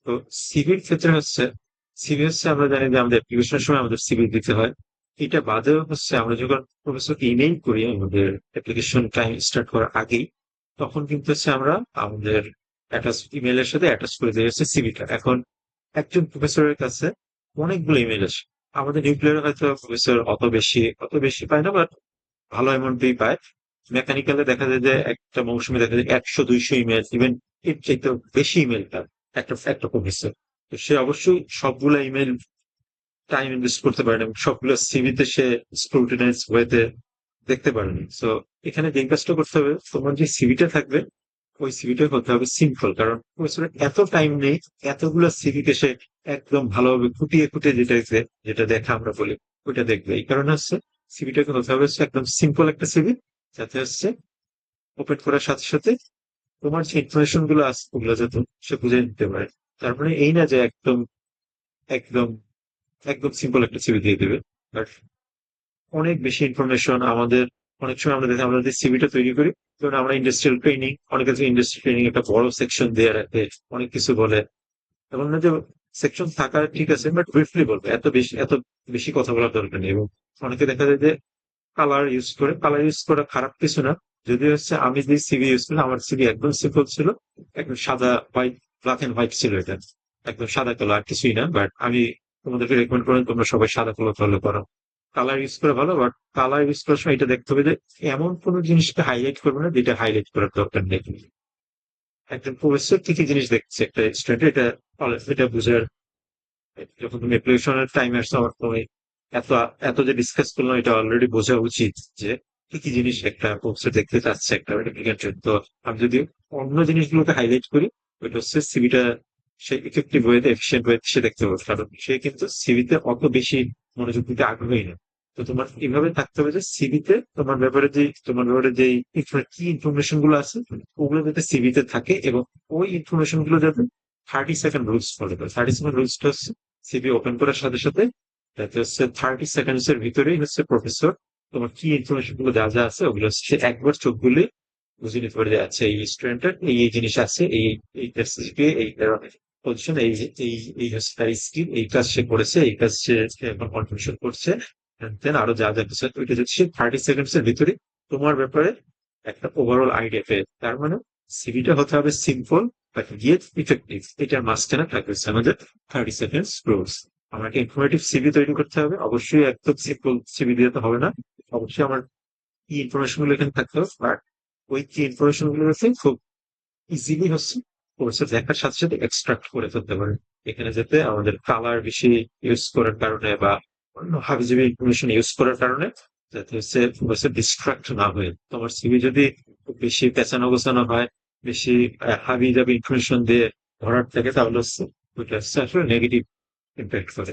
তো সিভির ক্ষেত্রে সিভি আমরা জানি যে আমাদের অ্যাপ্লিকেশনের সময় আমাদের সিভি দিতে হয়। এটা বাদেও আমরা যখন প্রফেসরকে ইমেইল করি আমাদের অ্যাপ্লিকেশন টাইম স্টার্ট করার আগেই, তখন কিন্তু আমরা আমাদের অ্যাটাচ ইমেইলের সাথে অ্যাটাচ করে দিয়ে সিভিটা। এখন একজন প্রফেসরের কাছে অনেকগুলো ইমেইল আসে। আমাদের নিউক্লিয়ার হয়তো প্রফেসর অত বেশি পায় না, বাট ভালো অ্যামাউন্টই পায়। মেকানিক্যালে দেখা যায় যে একটা মৌসুমে দেখা যায় 100-200 ইমেল, ইভেন এর চাইতে বেশি ইমেল তার একটা একটা প্রফেসর। তো সে অবশ্যই সবগুলা ইমেল টাইম ইনভেস্ট করতে পারে না, এবং সবগুলো সিভিতে সে স্ক্রুটিনাইজ ওয়েতে দেখতে পারেনি। সো এখানে যে কাজটা করতে হবে, তোমার যে সিভিটা থাকবে ওই সিভিটা হতে হবে সিম্পল, কারণ প্রফেসরের এত টাইম নেই এতগুলো সিভিকে সে একদম ভালোভাবে খুঁটিয়ে খুঁটিয়ে যেটা দেখা আমরা বলি ওইটা দেখবে। এই কারণে সিভিটাকে হতে হবে একদম সিম্পল একটা সিভি, যাতে ওপেন করার সাথে সাথে তোমার যে ইনফরমেশন গুলো আছে ওগুলো যাতে সে বুঝে নিতে পারে। তারপরে এই না যে একদম একদম একদম সিম্পল একটা সিভি দিয়ে দেবে, বাট অনেক বেশি ইনফরমেশন আমাদের। অনেক সময় আমরা দেখি, আমরা যদি সিভিটা তৈরি করি, ধরুন আমরা ইন্ডাস্ট্রিয়াল ট্রেনিং, অনেক কাছে ইন্ডাস্ট্রিয়াল ট্রেনিং একটা বড় সেকশন দিয়ে রাখে, অনেক কিছু বলে। এমন না যে সেকশন থাকা ঠিক আছে, বাট ব্রিফলি বলবে, এত বেশি কথা বলার দরকার নেই। এবং অনেকে দেখা যায় যে কালার ইউজ করা খারাপ কিছু না। যদি আমি যে সিভি ইউজ করি, আমার সিভি একদম সিম্পল ছিল, একদম সাদা হোয়াইট, ব্ল্যাক এন্ড হোয়াইট ছিল এটা, একদম সাদা কালো, আর কিছুই না। বাট আমি তোমাদেরকে রেকমেন্ড করেন তোমরা সবাই সাদা কালো ফলো করো। কালার ইউজ করে ভালো, বাট কালার ইউজ করার সময় এটা দেখতে হবে যে এমন কোনো জিনিসকে হাইলাইট করবে না যেটা হাইলাইট করার দরকার নেই। একজন প্রফেসর কি কি জিনিস দেখছে একটা স্টুডেন্ট, এটা বুঝার, যখন তুমি অ্যাপ্লিকেশনের টাইম আসছো আমার তুমি এত এত যে ডিসকাস করলাম, এটা অলরেডি বোঝা উচিত যে কি কি জিনিস একটা প্রফেসর দেখতে চাচ্ছে একটা অ্যাপ্লিকেশন। তো আমি যদি অন্য জিনিসগুলোকে হাইলাইট করি, ওইটা সিভিটা সে ইফেক্টিভ ওয়েতে, এফিসিয়েন্ট ওয়েতে সে দেখতে পাবে, কারণ সে কিন্তু সিভিতে অত বেশি মনোযোগ দিতে আগ্রহী না। তো তোমার এইভাবে থাকতে হবে যে সিভিতে তোমার ব্যাপারে যে কি ইনফরমেশন গুলো আছে ওগুলো যাতে সিভিতে থাকে, এবং ওই ইনফরমেশন গুলো যাতে 30 সেকেন্ড রুলস ফলো করে। 30 সেকেন্ড রুলসটা সিভি ওপেন করার সাথে সাথে যাতে 30 সেকেন্ডস এর ভিতরেই প্রফেসর তোমার কি ইনফরমেশন গুলো যা যা আছে ওগুলো সে একবার চোখ বুলে বুঝে নিতে পারে যে আচ্ছা এই স্টুডেন্টের এই এই জিনিস আছে, এই সিজিপিএ, এই পজিশন, এই তার স্কিল, এই কাজ সে করেছে, এই কাজ সে এখন কন্ট্রিবিউশন করছে, দেন আরো যা যা কিছু ওইটা যদি সে 30 সেকেন্ডস এর ভিতরে তোমার ব্যাপারে একটা ওভারঅল আইডিয়া পেয়ে। তার মানে সিভিটা হতে হবে সিম্পল বাট ইয়েট ইফেক্টিভ, এটার মাঝখানে থাকবে আমাদের 30 সেকেন্ডস রুলস। আমাকে ইনফরমেটিভ সিভি তৈরি করতে হবে, অবশ্যই একদম সিম্পল সিভি দিয়ে তো হবে না। অবশ্যই আমার কি ইনফরমেশন গুলো এখানে থাকতে হবে, বাট ওই কি ইনফরমেশন গুলো খুব ইজিলি কোর্সে দেখার সাথে সাথে এক্সট্রাক্ট করে ফেলতে পারে। এখানে যাতে আমাদের কালার বেশি ইউজ করার কারণে বা অন্য হাবিজাবি ইনফরমেশন ইউজ করার কারণে যাতে কোর্সে ডিস্ট্রাক্ট না হয়ে, তোমার সিভি যদি খুব বেশি পেঁচানো গোছানো হয়, বেশি হাবিজাবি ইনফরমেশন দিয়ে ভরাট থাকে, তাহলে ওইটা আসলে নেগেটিভ ইম্প্যাক্ট করে।